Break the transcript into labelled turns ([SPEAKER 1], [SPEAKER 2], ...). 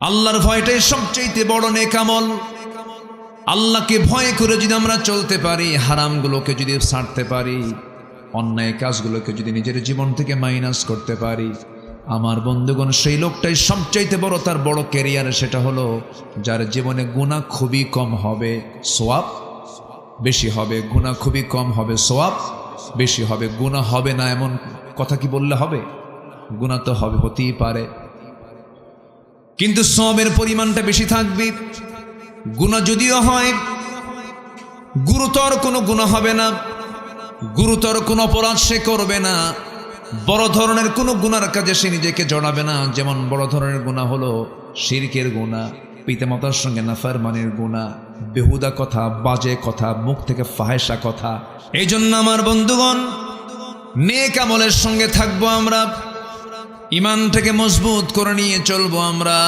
[SPEAKER 1] আল্লাহর ভয়টাই সবচেয়ে বড় নেক আমল। আল্লাহকে ভয় করে যদি আমরা চলতে পারি, হারামগুলোকে যদি ছাড়তে পারি, অন্যায় কাজগুলোকে যদি নিজের জীবন থেকে মাইনাস করতে পারি, আমার বন্ধুগণ সেই লোকটাই সবচাইতে বড়, তার বড় ক্যারিয়ার। সেটা হলো যার জীবনে গুনাহ খুবই কম হবে, সওয়াব বেশি হবে। গুনাহ খুবই কম হবে, সওয়াব বেশি হবে। গুনাহ হবে না এমন কথা কি বললে হবে? গুনাহ তো হবে, হতেই পারে, কিন্তু সওয়াবের পরিমাণটা বেশি থাকবে। গুনাহ যদিও হয়, গুরুতর কোনো গুনাহ হবে না, গুরুতর কোনো অপরাধ সে করবে না, বড় ধরনের কোনো গুনার কাজে সে নিজেকে জড়াবে না। যেমন বড় ধরনের গুনাহ হলো শিরকের গুনাহ, পিতামাতার সঙ্গে নাফরমানির গুনাহ, বেহুদা কথা, বাজে কথা, মুখ থেকে ফাহেসা কথা। এই জন্য আমার বন্ধুগণ, নেক আমলের সঙ্গে থাকবো আমরা, ঈমানটাকে মজবুত করে নিয়ে চলবো আমরা।